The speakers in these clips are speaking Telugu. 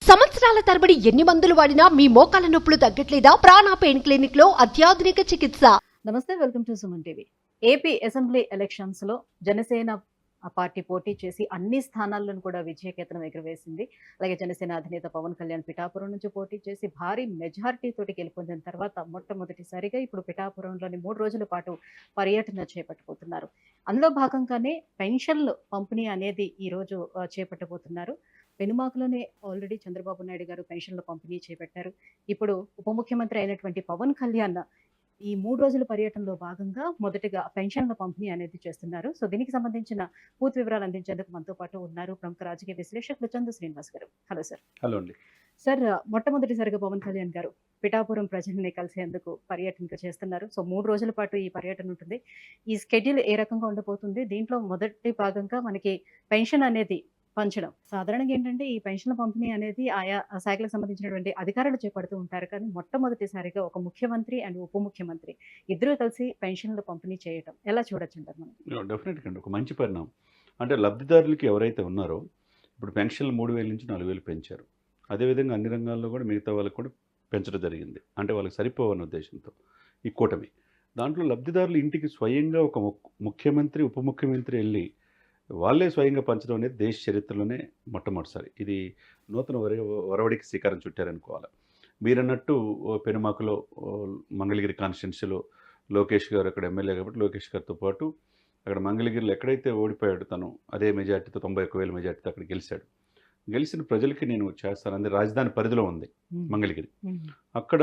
సంవత్సరాల తరబడి ఎన్ని మందులు వాడినా మీ మోకాల నొప్పులు తగ్గట్లేదా? ప్రాణ పెయిన్ క్లినిక్ లో అత్యాధునిక చికిత్స. నమస్తే, welcome to Suman TV. AP assembly elections లో జనసేన పార్టీ పోటీ చేసి అన్ని స్థానాలను కూడా విజయకేతనం ఎగురవేసింది. అలాగే జనసేన అధినేత పవన్ కళ్యాణ్ పిఠాపురం నుంచి పోటీ చేసి భారీ మెజారిటీ తోటి గెలుపొందిన తర్వాత మొట్టమొదటిసారిగా ఇప్పుడు పిఠాపురంలోని 3 రోజుల పాటు పర్యటన చేపట్టబోతున్నారు. అందులో భాగంగానే పెన్షన్లు పంపిణీ అనేది ఈ రోజు చేపట్టబోతున్నారు. పెనుమాకలోనే ఆల్రెడీ చంద్రబాబు నాయుడు గారు పెన్షన్ల పంపిణీ చేపట్టారు. ఇప్పుడు ఉప ముఖ్యమంత్రి అయినటువంటి పవన్ కళ్యాణ్ ఈ 3 రోజుల పర్యటనలో భాగంగా మొదటిగా పెన్షన్ల పంపిణీ అనేది చేస్తున్నారు. సో దీనికి సంబంధించిన పూర్తి వివరాలు అందించేందుకు మనతో పాటు ఉన్నారు ప్రముఖ రాజకీయ విశ్లేషకులు చందు శ్రీనివాస్ గారు. Hello sir. హలో అండి. సార్, మొట్టమొదటిసారిగా పవన్ కళ్యాణ్ గారు పిఠాపురం ప్రజల్ని కలిసేందుకు పర్యటన చేస్తున్నారు. సో 3 రోజుల పాటు ఈ పర్యటన ఉంటుంది. ఈ స్కెడ్యూల్ ఏ రకంగా ఉండబోతుంది? దీంట్లో మొదటి భాగంగా మనకి పెన్షన్ అనేది పంచడం. సాధారణంగా ఏంటంటే ఈ పెన్షన్ల పంపిణీ అనేది ఆయా శాఖలకు సంబంధించినటువంటి అధికారులు చేపడుతూ ఉంటారు. కానీ మొట్టమొదటిసారిగా ఒక ముఖ్యమంత్రి అండ్ ఉప ముఖ్యమంత్రి ఇద్దరు కలిసి పెన్షన్లు పంపిణీ చేయడం ఎలా చూడొచ్చు అంటారు మనం? డెఫినెట్గా అండి, ఒక మంచి పరిణామం. అంటే లబ్ధిదారులకి ఎవరైతే ఉన్నారో ఇప్పుడు పెన్షన్లు 3,000 నుంచి 4,000 పెంచారు. అదేవిధంగా అన్ని రంగాల్లో కూడా మిగతా వాళ్ళకి కూడా పెంచడం జరిగింది. అంటే వాళ్ళకి సరిపోవన్న ఉద్దేశంతో ఈ కూటమి దాంట్లో లబ్ధిదారులు ఇంటికి స్వయంగా ఒక ముఖ్యమంత్రి ఉప ముఖ్యమంత్రి వెళ్ళి వాళ్ళే స్వయంగా పంచడం అనేది దేశ చరిత్రలోనే మొట్టమొదటిసారి. ఇది నూతన ఒరవడికి శ్రీకారం చుట్టారనుకోవాలి. మీరన్నట్టు పెనుమాకలో మంగళగిరి కాన్స్టిట్యున్సీలో లోకేష్ గారు అక్కడ ఎమ్మెల్యే కాబట్టి లోకేష్ గారితో పాటు అక్కడ మంగళగిరిలో ఎక్కడైతే ఓడిపోయాడు తను అదే మెజార్టీతో 91,000 మెజార్టీతో అక్కడ గెలిచాడు. గెలిచిన ప్రజలకి నేను చేస్తాను అంటే రాజధాని పరిధిలో ఉంది మంగళగిరి. అక్కడ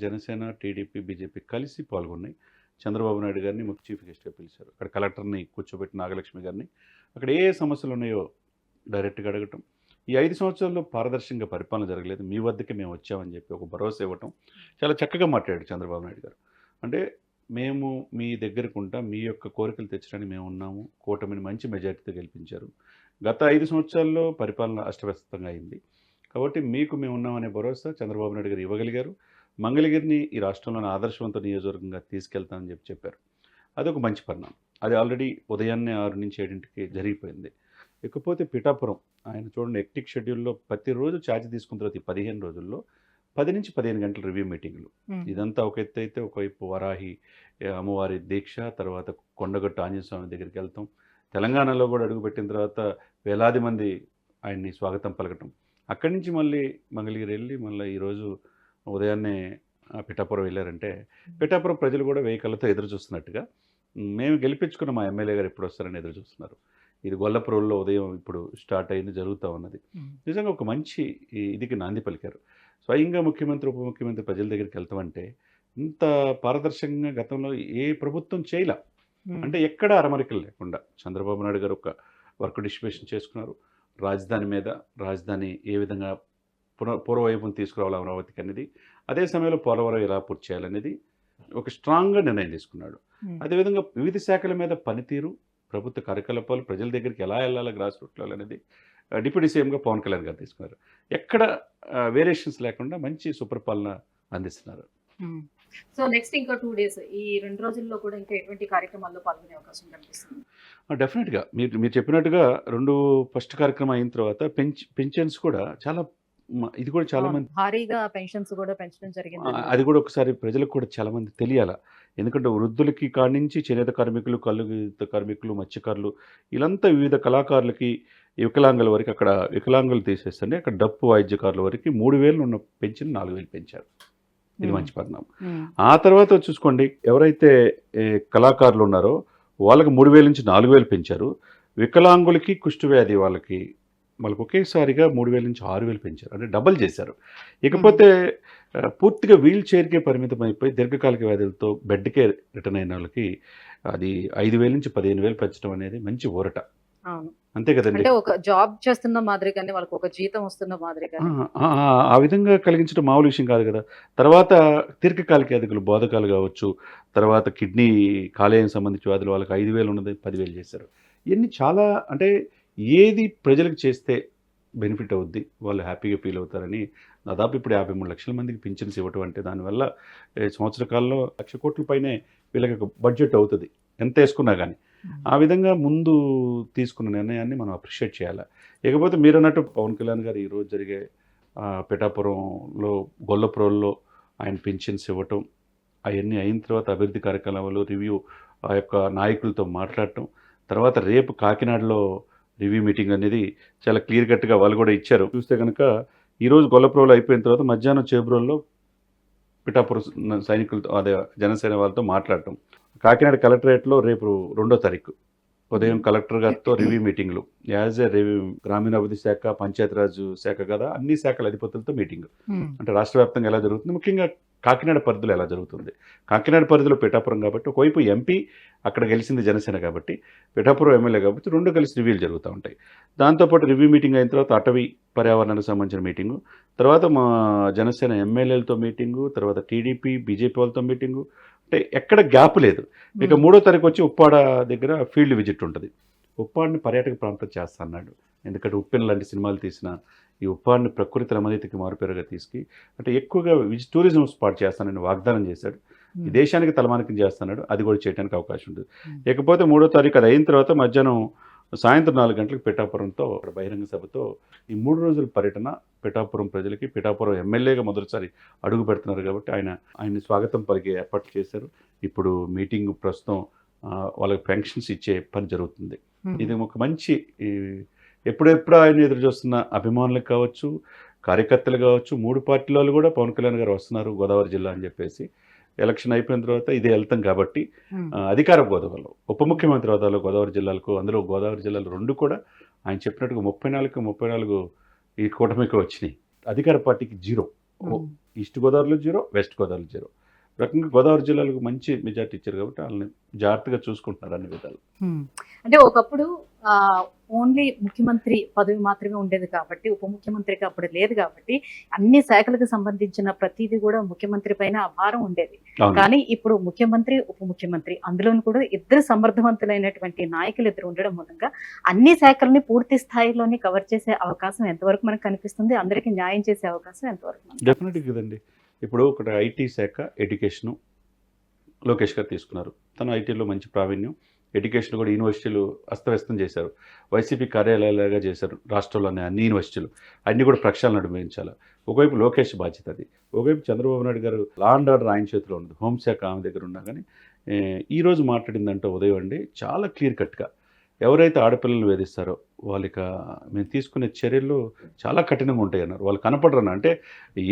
జనసేన టీడీపీ బీజేపీ కలిసి పాల్గొన్నాయి. చంద్రబాబు నాయుడు గారిని చీఫ్ గెస్ట్గా పిలిచారు. అక్కడ కలెక్టర్ని కూర్చోబెట్టి నాగలక్ష్మి గారిని అక్కడ ఏ సమస్యలు ఉన్నాయో డైరెక్ట్గా అడగటం. ఈ 5 సంవత్సరాల్లో పారదర్శకంగా పరిపాలన జరగలేదు, మీ వద్దకే మేము వచ్చామని చెప్పి ఒక భరోసా ఇవ్వటం చాలా చక్కగా మాట్లాడాడు చంద్రబాబు నాయుడు గారు. అంటే మేము మీ దగ్గరకు ఉంటాం, మీ యొక్క కోరికలు తెచ్చడానికి మేము ఉన్నాము, కూటమిని మంచి మెజారిటీతో గెలిపించారు. గత 5 సంవత్సరాల్లో పరిపాలన అస్తవ్యస్తంగా అయింది కాబట్టి మీకు మేము ఉన్నామనే భరోసా చంద్రబాబు నాయుడు గారు ఇవ్వగలిగారు. మంగళగిరిని ఈ రాష్ట్రంలోని ఆదర్శవంత నియోజకవర్గంగా తీసుకెళ్తామని చెప్పారు. అదొక మంచి పరిణామం. అది ఆల్రెడీ ఉదయాన్నే 6 నుంచి 7ంటికి జరిగిపోయింది. ఇకపోతే పిఠాపురం ఆయన చూడండి ఎక్టిక్ షెడ్యూల్లో ప్రతిరోజు ఛార్జ్ తీసుకున్న తర్వాత 15 రోజుల్లో 10 నుంచి 15 గంటల రివ్యూ మీటింగ్లు. ఇదంతా ఒక ఎత్తు అయితే ఒకవైపు వరాహి అమ్మవారి దీక్ష, తర్వాత కొండగట్టు ఆంజనేయ స్వామి దగ్గరికి వెళ్తాం. తెలంగాణలో కూడా అడుగుపెట్టిన తర్వాత వేలాది మంది ఆయన్ని స్వాగతం పలకటం. అక్కడి నుంచి మళ్ళీ మంగళగిరి వెళ్ళి మళ్ళీ ఈరోజు ఉదయాన్నే పిఠాపురం వెళ్ళారంటే పిఠాపురం ప్రజలు కూడా 1000 కళ్ళతో ఎదురు చూస్తున్నట్టుగా మేము గెలిపించుకున్న మా ఎమ్మెల్యే గారు ఎప్పుడు వస్తారని ఎదురు చూస్తున్నారు. ఇది గొల్లపురంలో ఉదయం ఇప్పుడు స్టార్ట్ అయింది, జరుగుతూ ఉన్నది. నిజంగా ఒక మంచి ఇదికి నాంది పలికారు. స్వయంగా ముఖ్యమంత్రి ఉప ముఖ్యమంత్రి ప్రజల దగ్గరికి వెళ్తామంటే ఇంత పారదర్శకంగా గతంలో ఏ ప్రభుత్వం చేయలే. అంటే ఎక్కడ అరమరికలు లేకుండా చంద్రబాబు నాయుడు గారు ఒక వర్క్ డిస్ట్రిబ్యూషన్ చేసుకున్నారు. రాజధాని ఏ విధంగా పూర్వవైపును తీసుకురావాలి అమరావతికి అనేది, అదే సమయంలో పోలవరం ఎలా పూర్తి చేయాలనేది ఒక స్ట్రాంగ్గా నిర్ణయం తీసుకున్నాడు. అదేవిధంగా వివిధ శాఖల మీద పనితీరు, ప్రభుత్వ కార్యకలాపాలు ప్రజల దగ్గరికి ఎలా వెళ్ళాలి గ్రాస్ రూట్లో అనేది డిప్యూటీ సీఎంగా పవన్ కళ్యాణ్ గారు తీసుకున్నారు. ఎక్కడ వేరియేషన్స్ లేకుండా మంచి సుపరిపాలన అందిస్తున్నారు. సో నెక్స్ట్ ఇంకా 2 డేస్ ఈ 2 రోజుల్లో కూడా ఇంకా ఎటువంటి కార్యక్రమాల్లో పాల్గొనే అవకాశం కనిపిస్తుంది? డెఫినెట్గా మీరు చెప్పినట్టుగా ఫస్ట్ కార్యక్రమం అయిన తర్వాత పెన్షన్స్ కూడా ఇది కూడా చాలా మంది భారీగా పెన్షన్స్ కూడా పెంచడం జరిగింది. అది కూడా ఒకసారి ప్రజలకు కూడా చాలా మంది తెలియాలా. ఎందుకంటే వృద్ధులకి కాడి నుంచి చేనేత కార్మికులు, కల్లుగీత కార్మికులు, మత్స్యకారులు వీళ్ళంతా వివిధ కళాకారులకి, వికలాంగుల వరకు అక్కడ వికలాంగులు తీసేస్తే అక్కడ డప్పు వాయిద్యకారుల వరకు 3,000 ఉన్న పెన్షన్ 4,000 పెంచారు. ఇది మంచి పరిణామం. ఆ తర్వాత చూసుకోండి ఎవరైతే కళాకారులు ఉన్నారో వాళ్ళకి 3,000 నుంచి 4,000 పెంచారు. వికలాంగులకి కుష్ఠవ్యాధి వాళ్ళకి ఒకేసారిగా 3,000 నుంచి 6,000 పెంచారు. అంటే డబల్ చేశారు. ఇకపోతే పూర్తిగా వీల్ చైర్కే పరిమితం అయిపోయి దీర్ఘకాలిక వ్యాధులతో బెడ్కే రిటర్న్ అయిన వాళ్ళకి అది 5,000 నుంచి 15,000 పెంచడం అనేది మంచి ఊరట. అంతే కదండి. అంటే ఒక జాబ్ చేస్తున్న మాదిరిగానే వాళ్ళకి ఒక జీతం వస్తున్న మాదిరిగానే ఆ విధంగా కలిగించడం మామూలు విషయం కాదు కదా. తర్వాత దీర్ఘకాలిక వ్యాధులు బోధకాలు కావచ్చు, తర్వాత కిడ్నీ కాలేయం సంబంధించిన వ్యాధులు వాళ్ళకి 5,000 ఉన్నది 10,000 చేశారు. ఇవన్నీ చాలా అంటే ఏది ప్రజలకు చేస్తే బెనిఫిట్ అవుద్ది, వాళ్ళు హ్యాపీగా ఫీల్ అవుతారని దాదాపు ఇప్పుడు 53 లక్షల మందికి పింఛన్స్ ఇవ్వటం అంటే దానివల్ల సంవత్సర కాలంలో 1,00,000 కోట్ల పైనే వీళ్ళకి బడ్జెట్ అవుతుంది ఎంత వేసుకున్నా కానీ. ఆ విధంగా ముందు తీసుకున్న నిర్ణయాన్ని మనం అప్రిషియేట్ చేయాలి. ఇకపోతే మీరు అన్నట్టు పవన్ కళ్యాణ్ గారు ఈరోజు జరిగే పిఠాపురంలో గొల్లప్రోల్లో ఆయన పెన్షన్స్ ఇవ్వటం, అవన్నీ అయిన తర్వాత అభివృద్ధి కార్యక్రమాలు రివ్యూ ఆ యొక్క నాయకులతో మాట్లాడటం, తర్వాత రేపు కాకినాడలో రివ్యూ మీటింగ్ అనేది చాలా క్లియర్ కట్గా వాళ్ళు కూడా ఇచ్చారు. చూస్తే కనుక ఈరోజు గొల్లప్రోలు అయిపోయిన తర్వాత మధ్యాహ్నం చేబ్రోల్లో పిఠాపురం సైనికులతో అదే జనసేన వాళ్ళతో మాట్లాడటం, కాకినాడ కలెక్టరేట్లో రేపు 2వ తారీఖు ఉదయం కలెక్టర్ గారితో రివ్యూ మీటింగ్లు, యాజ్ ఏ రివ్యూ గ్రామీణాభివృద్ధి శాఖ, పంచాయతీరాజ్ శాఖ కదా అన్ని శాఖల అధిపతులతో మీటింగ్. అంటే రాష్ట్ర వ్యాప్తంగా ఎలా జరుగుతుంది, ముఖ్యంగా కాకినాడ పరిధిలో ఎలా జరుగుతుంది. కాకినాడ పరిధిలో పిఠాపురం కాబట్టి ఒకవైపు ఎంపీ అక్కడ గెలిచింది జనసేన కాబట్టి, పిఠాపురం ఎమ్మెల్యే కాబట్టి 2 కలిసి రివ్యూలు జరుగుతూ ఉంటాయి. దాంతోపాటు రివ్యూ మీటింగ్ అయిన తర్వాత అటవీ పర్యావరణానికి సంబంధించిన మీటింగు, తర్వాత మా జనసేన ఎమ్మెల్యేలతో మీటింగు, తర్వాత టీడీపీ బీజేపీ వాళ్ళతో మీటింగు. అంటే ఎక్కడ గ్యాప్ లేదు. ఇక 3వ తారీఖు వచ్చి ఉప్పాడ దగ్గర ఫీల్డ్ విజిట్ ఉంటుంది. ఉప్పాడిని పర్యాటక ప్రాంతం చేస్తా అన్నాడు. ఎందుకంటే ఉప్పెన్ లాంటి సినిమాలు తీసిన ఈ ఉప్పాడిని ప్రకృతి రమణీయతకి మారుపేరుగా తీసుకు అంటే ఎక్కువగా టూరిజం స్పాట్ చేస్తానని వాగ్దానం చేశాడు. ఈ దేశానికి తలమానికం చేస్తున్నాడు, అది కూడా చేయడానికి అవకాశం ఉంటుంది. ఇకపోతే 3వ తారీఖు అది అయిన తర్వాత మధ్యాహ్నం సాయంత్రం 4 గంటలకు పిఠాపురంతో బహిరంగ సభతో ఈ 3 రోజుల పర్యటన పిఠాపురం ప్రజలకి, పిఠాపురం ఎమ్మెల్యేగా మొదటిసారి అడుగు పెడుతున్నారు కాబట్టి ఆయన్ని స్వాగతం పలికే ఏర్పాట్లు చేశారు. ఇప్పుడు మీటింగ్ ప్రస్తుతం వాళ్ళకి పెన్షన్స్ ఇచ్చే పని జరుగుతుంది. ఇది ఒక మంచి ఎప్పుడెప్పుడు ఆయన ఎదురు చూస్తున్న అభిమానులకు కావచ్చు, కార్యకర్తలు కావచ్చు, 3 పార్టీల వాళ్ళు కూడా పవన్ కళ్యాణ్ గారు వస్తున్నారు గోదావరి జిల్లా అని చెప్పేసి. ఎలక్షన్ అయిపోయిన తర్వాత ఇదే వెళ్తాం కాబట్టి అధికార గోదావరిలో ఉప ముఖ్యమంత్రి హోదాలో గోదావరి జిల్లాలకు, అందులో గోదావరి జిల్లాలు 2 కూడా ఆయన చెప్పినట్టుగా 34 ఈ కూటమికి వచ్చినాయి. అధికార పార్టీకి 0, ఈస్ట్ గోదావరిలో 0, వెస్ట్ గోదావరిలో 0. రకంగా గోదావరి జిల్లాలకు మంచి మెజార్టీ ఇచ్చారు కాబట్టి వాళ్ళని జాగ్రత్తగా చూసుకుంటున్నారు అన్ని విధాలు. అంటే ఒకప్పుడు ఓన్లీ ముఖ్యమంత్రి పదవి మాత్రమే ఉండేది కాబట్టి, ఉప ముఖ్యమంత్రికి అప్పుడు లేదు కాబట్టి అన్ని శాఖలకు సంబంధించిన ప్రతిదీ కూడా ముఖ్యమంత్రి పైన భారం ఉండేది. కానీ ఇప్పుడు ముఖ్యమంత్రి, ఉప ముఖ్యమంత్రి అందులోనూ కూడా ఇద్దరు సమర్థవంతులైనటువంటి నాయకులు ఇద్దరు ఉండడం మూలంగా అన్ని శాఖలని పూర్తి స్థాయిలోనే కవర్ చేసే అవకాశం ఎంతవరకు మనకు కనిపిస్తుంది, అందరికీ న్యాయం చేసే అవకాశం ఎంతవరకు? డెఫినెట్గా కదండి. ఇప్పుడు ఒకటి ఐటీ శాఖ, ఎడ్యుకేషను లోకేష్ గారు తీసుకున్నారు. తను ఐటీలో మంచి ప్రావీణ్యం, ఎడ్యుకేషన్ కూడా యూనివర్సిటీలు అస్తవ్యస్తం చేశారు, వైసీపీ కార్యాలయాలుగా చేశారు రాష్ట్రంలోని అన్ని యూనివర్సిటీలు, అన్నీ కూడా ప్రక్షాళన నడిపించాలి. ఒకవైపు లోకేష్ బాధ్యత అది, ఒకవైపు చంద్రబాబు నాయుడు గారు లా అండ్ ఆర్డర్ ఆయన చేతిలో ఉంది, హోంశాఖ ఆమె దగ్గర ఉన్నా. కానీ ఈరోజు మాట్లాడిందంటే ఉదయం అండి చాలా క్లియర్ కట్గా ఎవరైతే ఆడపిల్లలు వేధిస్తారో వాళ్ళకి మేము తీసుకునే చర్యలు చాలా కఠినంగా ఉంటాయి అన్నారు. వాళ్ళు కనపడరన్న అంటే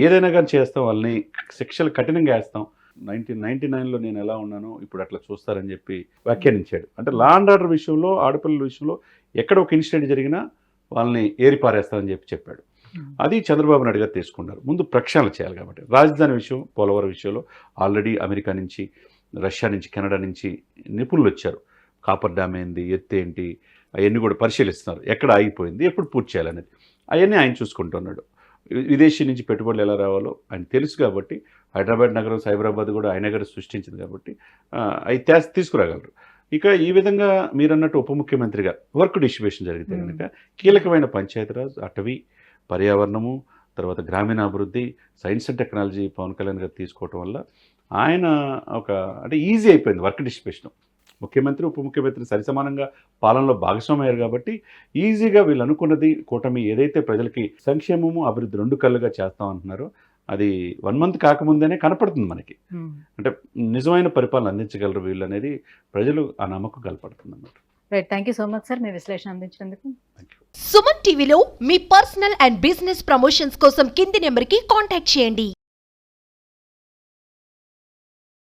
ఏదైనా కానీ చేస్తాం, వాళ్ళని శిక్షలు కఠినంగా వేస్తాం. 1999లో నేను ఎలా ఉన్నానో ఇప్పుడు అట్లా చూస్తారని చెప్పి వ్యాఖ్యానించాడు. అంటే లా అండ్ ఆర్డర్ విషయంలో, ఆడపిల్లల విషయంలో ఎక్కడ ఒక ఇన్సిడెంట్ జరిగినా వాళ్ళని ఏరిపారేస్తారని చెప్పాడు. అది చంద్రబాబు నాయుడు గారు తీసుకున్నారు. ముందు ప్రక్షాళన చేయాలి కాబట్టి రాజధాని విషయం, పోలవరం విషయంలో ఆల్రెడీ అమెరికా నుంచి, రష్యా నుంచి, కెనడా నుంచి నిపుణులు వచ్చారు. కాపర్ డ్యామ్ ఏంది, ఎత్తు ఏంటి, అవన్నీ కూడా పరిశీలిస్తున్నారు. ఎక్కడ ఆగిపోయింది, ఎప్పుడు పూర్తి చేయాలనేది అవన్నీ ఆయన చూసుకుంటున్నాడు. విదేశీ నుంచి పెట్టుబడులు ఎలా రావాలో ఆయన తెలుసు కాబట్టి, హైదరాబాద్ నగరం, సైబరాబాద్ కూడా ఆయన గారు సృష్టించింది కాబట్టి అవి తీసుకురాగలరు. ఇక ఈ విధంగా మీరన్నట్టు ఉప ముఖ్యమంత్రిగా వర్క్ డిస్ట్రిబ్యూషన్ జరిగితే కనుక కీలకమైన పంచాయతీరాజ్, అటవీ, పర్యావరణము, తర్వాత గ్రామీణాభివృద్ధి, science and technology Pavan Kalyan garu తీసుకోవటం వల్ల ఆయన అంటే ఈజీ అయిపోయింది వర్క్ డిస్ట్రిబ్యూషన్. ముఖ్యమంత్రి, ఉప ముఖ్యమంత్రి సరిసమానంగా పాలనలో భాగస్వామయ్యారు కాబట్టి ఈజీగా వీళ్ళు అనుకున్నది కూటమి ఏదైతే ప్రజలకి సంక్షేమము, అభివృద్ధి 2 కళ్ళుగా చేస్తామంటున్నారో అది 1 మంత్ కాకముందేనే కనపడుతుంది మనకి. అంటే నిజమైన పరిపాలన అందించగలరు వీళ్ళు అనేది ప్రజలు ఆ నమ్మకం కలపడుతుంది అన్నమాట. Right, thank you so much sir, మీ విశ్లేషణ అందించినందుకు. సుమన్ టీవీలో మీ పర్సనల్ అండ్ బిజినెస్ ప్రమోషన్స్ కోసం కింది నెంబర్కి కాంటాక్ట్ చేయండి.